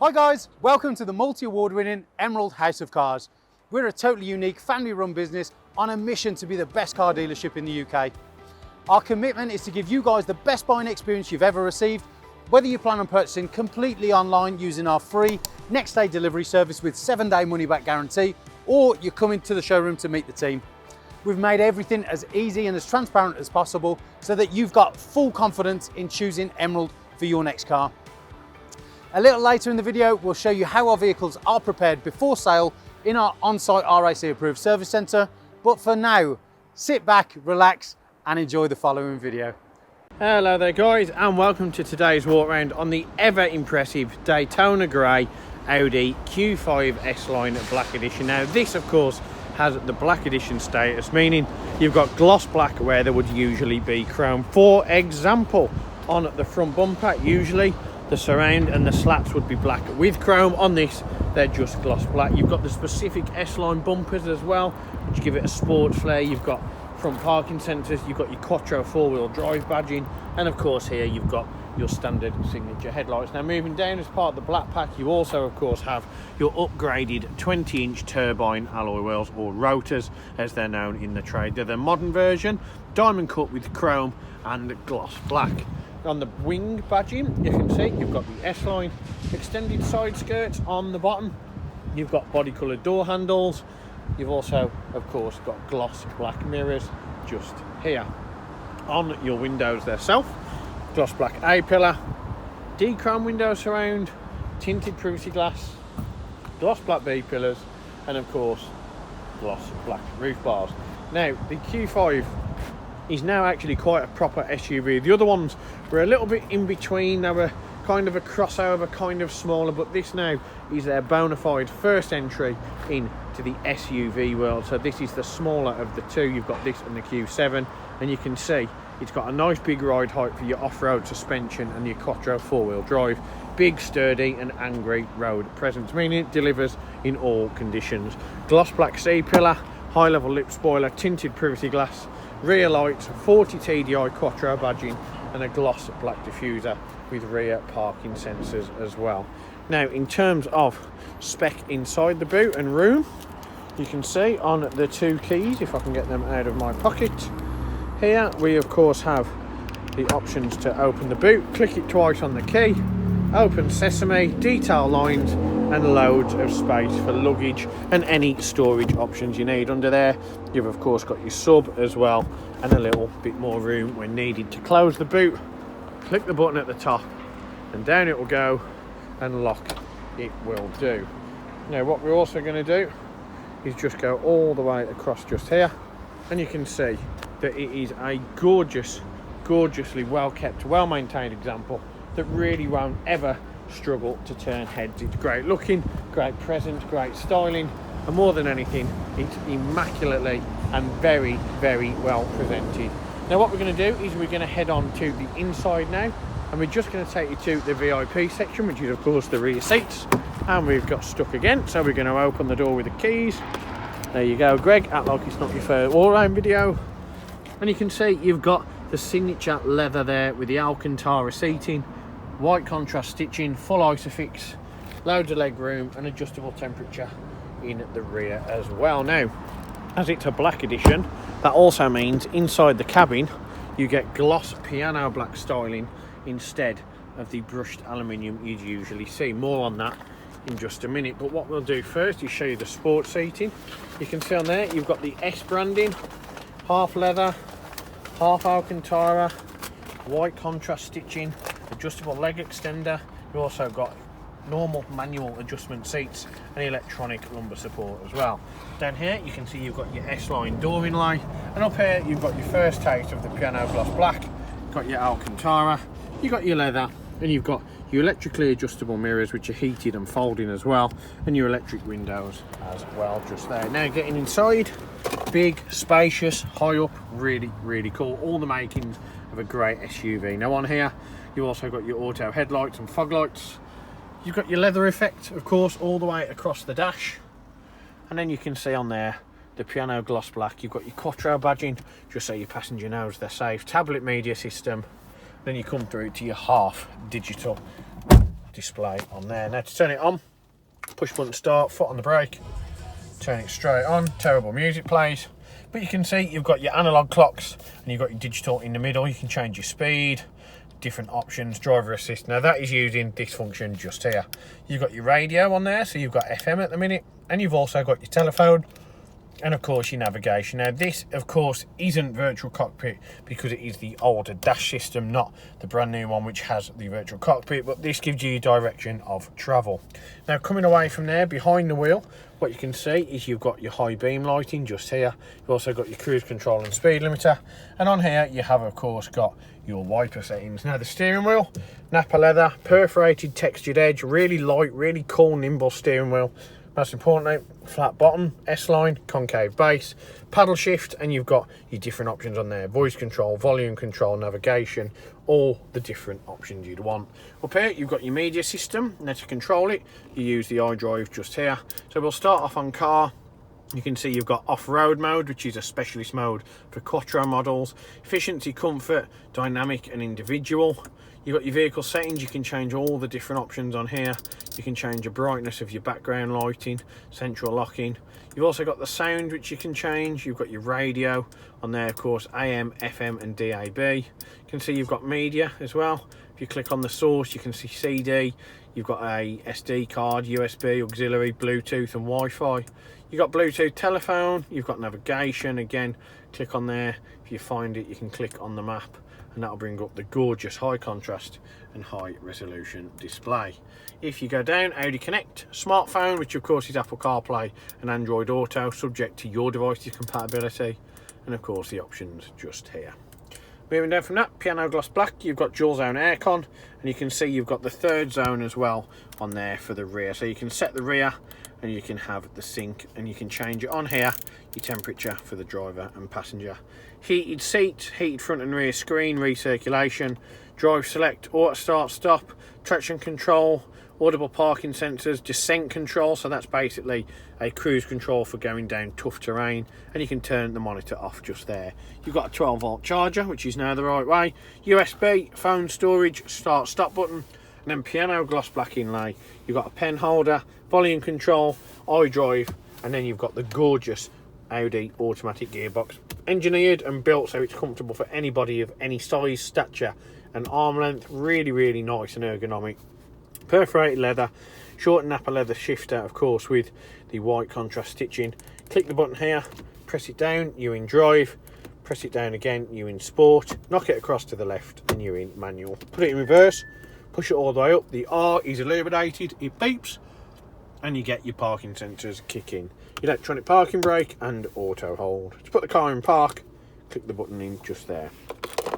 Hi guys, welcome to the multi-award winning Emerald House of Cars. We're a totally unique family run business on a mission to be the best car dealership in the UK. Our commitment is to give you guys the best buying experience you've ever received, whether you plan on purchasing completely online using our free next day delivery service with 7-day money back guarantee, or you're coming to the showroom to meet the team. We've made everything as easy and as transparent as possible so that you've got full confidence in choosing Emerald for your next car. A little later in the video, we'll show you how our vehicles are prepared before sale in our on-site RAC approved service centre. But for now, sit back, relax and enjoy the following video. Hello there guys, and welcome to today's walk around on the ever impressive Daytona Grey Audi Q5 S-Line Black Edition. Now this of course has the Black Edition status, meaning you've got gloss black where there would usually be chrome. For example, on the front bumper, usually the surround and the slats would be black with chrome. On this, they're just gloss black. You've got the specific S-Line bumpers as well, which give it a sports flair. You've got front parking sensors, you've got your Quattro four-wheel drive badging, and of course here you've got your standard signature headlights. Now moving down as part of the black pack, you also of course have your upgraded 20-inch turbine alloy wheels, or rotors as they're known in the trade. They're the modern version, diamond cut with chrome and gloss black. On the wing badging, you can see you've got the S-Line extended side skirts on the bottom. You've got body coloured door handles. You've also of course got gloss black mirrors just here. On your windows themselves, gloss black A-pillar, D-chrome window surround, tinted privacy glass, gloss black B-pillars, and of course gloss black roof bars. Now the Q5 is now actually quite a proper SUV. The other ones were a little bit in between. They were kind of a crossover, kind of smaller, but this now is their bona fide first entry into the SUV world. So this is the smaller of the two. You've got this and the Q7, and you can see it's got a nice big ride height for your off-road suspension and your Quattro four-wheel drive. Big, sturdy and angry road presence, meaning it delivers in all conditions. Gloss black C-pillar, high-level lip spoiler, tinted privacy glass, rear lights, 40 Tdi Quattro badging, and a gloss black diffuser with rear parking sensors as well. Now in terms of spec inside the boot and room, you can see on the two keys, if I can get them out of my pocket, here we of course have the options to open the boot. Click it twice on the key, open sesame, detail lines, and loads of space for luggage and any storage options you need. Under there you've of course got your sub as well, and a little bit more room when needed. To close the boot, click the button at the top and down it will go, and lock it will do. Now what we're also going to do is just go all the way across just here, and you can see that it is a gorgeously well kept, well maintained example that really won't ever struggle to turn heads. It's great looking, great presence, great styling, and more than anything it's immaculately and very well presented. Now what we're going to do is we're going to head on to the inside now, and we're just going to take you to the VIP section, which is of course the rear seats. And we've got stuck again, so we're going to open the door with the keys. There you go, Greg, act like it's not your first all-round video. And you can see you've got the signature leather there with the Alcantara seating, white contrast stitching, full Isofix, loads of leg room, and adjustable temperature in the rear as well. Now as it's a black edition, that also means inside the cabin you get gloss piano black styling instead of the brushed aluminium you'd usually see. More on that in just a minute, but what we'll do first is show you the sport seating. You can see on there you've got the S branding, half leather, half Alcantara, white contrast stitching, adjustable leg extender. You've also got normal manual adjustment seats and electronic lumbar support as well. Down here you can see you've got your S-Line door inlay, and up here you've got your first taste of the piano gloss black. You've got your Alcantara, you've got your leather, and you've got your electrically adjustable mirrors which are heated and folding as well, and your electric windows as well just there. Now getting inside, big, spacious, high up, really cool. All the makings of a great SUV. Now on here you've also got your auto headlights and fog lights. You've got your leather effect of course all the way across the dash, and then you can see on there the piano gloss black. You've got your Quattro badging just so your passenger knows they're safe, tablet media system, then you come through to your half digital display on there. Now to turn it on, push button start, foot on the brake, turn it straight on, terrible music plays. But you can see you've got your analog clocks and you've got your digital in the middle. You can change your speed, different options, driver assist. Now that is using this function just here. You've got your radio on there, so you've got FM at the minute, and you've also got your telephone, and of course your navigation. Now this of course isn't virtual cockpit because it is the older dash system, not the brand new one which has the virtual cockpit, but this gives you direction of travel. Now coming away from there, behind the wheel, what you can see is you've got your high beam lighting just here. You've also got your cruise control and speed limiter, and on here you have of course got your wiper settings. Now the steering wheel, Napa leather, perforated textured edge, really light, really cool, nimble steering wheel. Most importantly, flat bottom, S-line, concave base, paddle shift, and you've got your different options on there. Voice control, volume control, navigation, all the different options you'd want. Up here, you've got your media system. Now to control it, you use the iDrive just here. So we'll start off on car. You can see you've got off-road mode, which is a specialist mode for Quattro models. Efficiency, comfort, dynamic and individual. You've got your vehicle settings. You can change all the different options on here. You can change the brightness of your background lighting, central locking. You've also got the sound, which you can change. You've got your radio on there, of course, AM, FM and DAB. You can see you've got media as well. If you click on the source, you can see CD. You've got a SD card, USB, auxiliary, Bluetooth and Wi-Fi. You've got Bluetooth telephone. You've got navigation. Again, click on there. If you find it, you can click on the map, and that'll bring up the gorgeous high contrast and high resolution display. If you go down, Audi Connect, smartphone, which of course is Apple CarPlay and Android Auto, subject to your device's compatibility, and of course the options just here. Moving down from that, piano gloss black, you've got dual zone aircon, and you can see you've got the third zone as well on there for the rear. So you can set the rear, and you can have the sync, and you can change it on here, your temperature for the driver and passenger. Heated seats, heated front and rear screen, recirculation, drive select, auto start stop, traction control, audible parking sensors, descent control, so that's basically a cruise control for going down tough terrain, and you can turn the monitor off just there. You've got a 12-volt charger, which is now the right way, USB, phone storage, start stop button, and then piano gloss black inlay. You've got a pen holder, volume control, iDrive, and then you've got the gorgeous Audi automatic gearbox, engineered and built so it's comfortable for anybody of any size, stature and arm length. Really nice and ergonomic. Perforated leather, short Napa leather shifter, of course, with the white contrast stitching. Click the button here, press it down, you're in drive, press it down again, you're in sport, knock it across to the left and you're in manual. Put it in reverse, push it all the way up, the R is illuminated, it beeps, and you get your parking sensors kick in. Electronic parking brake and auto hold. To put the car in park, click the button in just there.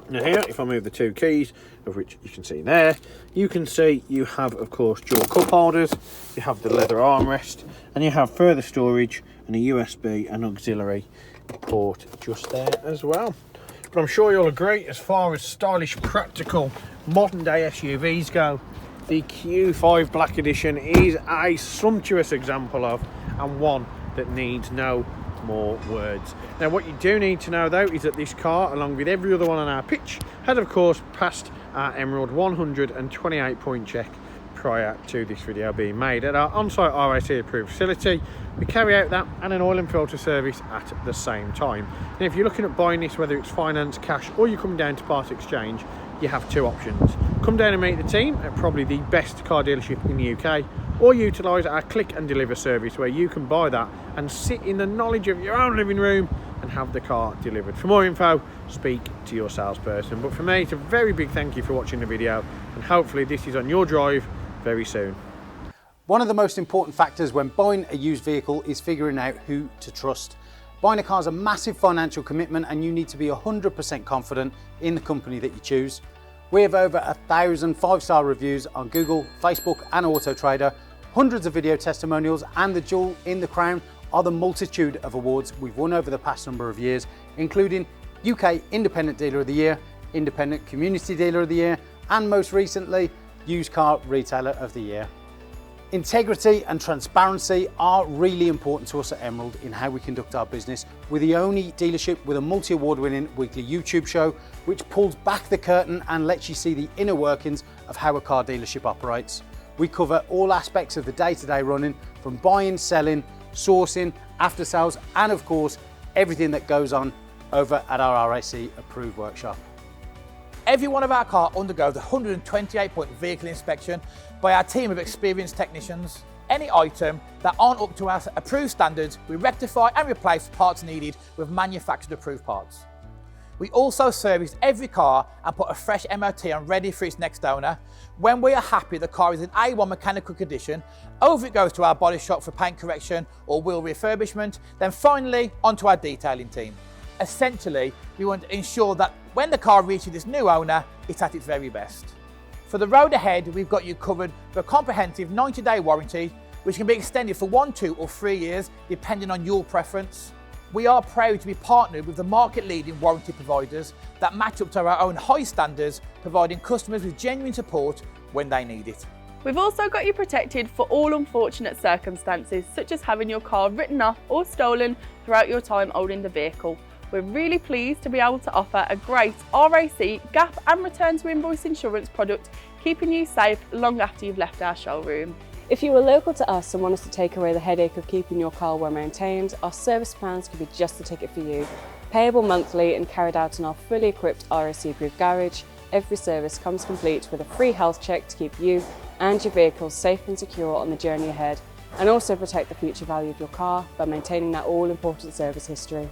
Now here, if I move the two keys, of which you can see there, you can see you have, of course, dual cup holders, you have the leather armrest, and you have further storage and a USB and auxiliary port just there as well. But I'm sure you'll agree, as far as stylish, practical, modern day SUVs go, the Q5 Black Edition is a sumptuous example of, and one that needs no more words. Now what you do need to know though is that this car, along with every other one on our pitch, had of course passed our Emerald 128 point check prior to this video being made at our on-site RAC approved facility. We carry out that and an oil and filter service at the same time. And if you're looking at buying this, whether it's finance, cash, or you're coming down to part exchange, you have two options. Come down and meet the team at probably the best car dealership in the UK, or utilise our click and deliver service where you can buy that and sit in the knowledge of your own living room and have the car delivered. For more info, speak to your salesperson. But for me, it's a very big thank you for watching the video, and hopefully this is on your drive very soon. One of the most important factors when buying a used vehicle is figuring out who to trust. Buying a car is a massive financial commitment, and you need to be 100% confident in the company that you choose. We have over 1,000 5-star reviews on Google, Facebook and Auto Trader, hundreds of video testimonials, and the jewel in the crown are the multitude of awards we've won over the past number of years, including UK Independent Dealer of the Year, Independent Community Dealer of the Year, and most recently, Used Car Retailer of the Year. Integrity and transparency are really important to us at Emerald in how we conduct our business. We're the only dealership with a multi-award winning weekly YouTube show which pulls back the curtain and lets you see the inner workings of how a car dealership operates. We cover all aspects of the day-to-day running, from buying, selling, sourcing, after sales, and of course, everything that goes on over at our RAC approved workshop. Every one of our cars undergoes a 128-point vehicle inspection by our team of experienced technicians. Any item that aren't up to our approved standards, we rectify and replace parts needed with manufactured approved parts. We also service every car and put a fresh MOT on ready for its next owner. When we are happy the car is in A1 mechanical condition, over it goes to our body shop for paint correction or wheel refurbishment, then finally onto our detailing team. Essentially, we want to ensure that when the car reaches its new owner, it's at its very best. For the road ahead, we've got you covered for a comprehensive 90-day warranty, which can be extended for 1, 2 or 3 years, depending on your preference. We are proud to be partnered with the market-leading warranty providers that match up to our own high standards, providing customers with genuine support when they need it. We've also got you protected for all unfortunate circumstances, such as having your car written off or stolen throughout your time owning the vehicle. We're really pleased to be able to offer a great RAC, gap and return to invoice insurance product, keeping you safe long after you've left our showroom. If you are local to us and want us to take away the headache of keeping your car well maintained, our service plans could be just the ticket for you. Payable monthly and carried out in our fully equipped RAC approved garage, every service comes complete with a free health check to keep you and your vehicle safe and secure on the journey ahead, and also protect the future value of your car by maintaining that all-important service history.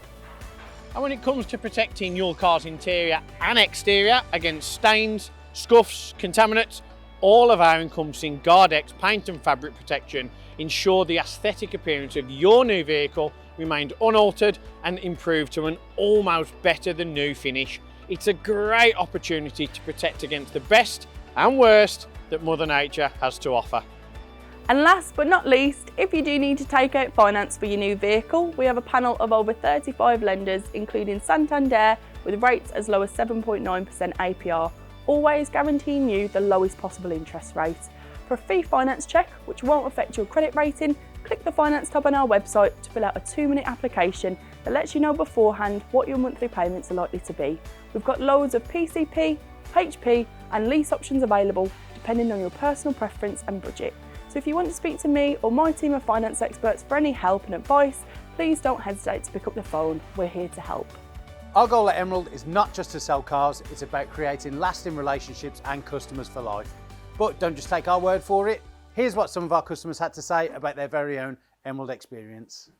And when it comes to protecting your car's interior and exterior against stains, scuffs, contaminants, all of our encompassing Guardex paint and fabric protection ensure the aesthetic appearance of your new vehicle remained unaltered and improved to an almost better than new finish. It's a great opportunity to protect against the best and worst that Mother Nature has to offer. And last but not least, if you do need to take out finance for your new vehicle, we have a panel of over 35 lenders, including Santander, with rates as low as 7.9% APR, always guaranteeing you the lowest possible interest rate. For a free finance check, which won't affect your credit rating, click the finance tab on our website to fill out a 2-minute application that lets you know beforehand what your monthly payments are likely to be. We've got loads of PCP, HP and lease options available depending on your personal preference and budget. So if you want to speak to me or my team of finance experts for any help and advice, please don't hesitate to pick up the phone. We're here to help. Our goal at Emerald is not just to sell cars, it's about creating lasting relationships and customers for life. But don't just take our word for it. Here's what some of our customers had to say about their very own Emerald experience.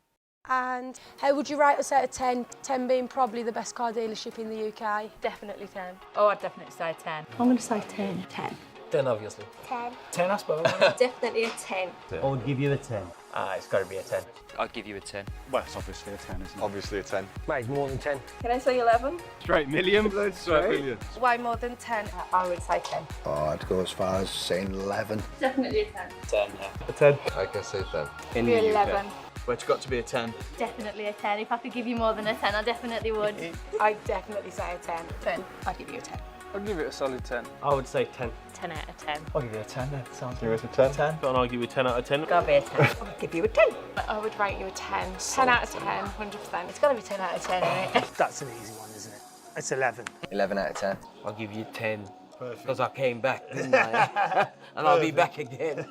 And how would you rate us out of 10? 10 being probably the best car dealership in the UK. Definitely 10. Oh, I'd definitely say 10. I'm going to say 10. 10. 10, obviously. 10. 10, I suppose. Definitely a 10. I would give you a 10. It's got to be a 10. I'd give you a 10. Well, it's obviously a 10, isn't it? Obviously a 10. Mate, more than 10. Can I say 11? Straight million. Straight million. Way more than 10. I would say 10. Oh, I'd go as far as saying 11. Definitely a 10. 10, yeah. A 10. I can say 10. In the 11. But it's got to be a 10. Definitely a 10. If I could give you more than a 10, I definitely would. I'd definitely say a 10. 10. I'd give you a 10. I'd give it a solid 10. I would say 10. 10 out of 10. I'll give you a 10 then. Sounds Give us a 10. 10. And I'll give you a 10 out of 10. Gotta be a 10. I'd give you a 10. I would rate you a 10. 10 out of 10, 100%. It's gotta be 10 out of 10, isn't it? That's an easy one, isn't it? It's 11. 11 out of 10. I'll give you 10. Because I came back, didn't I? And I'll be back again.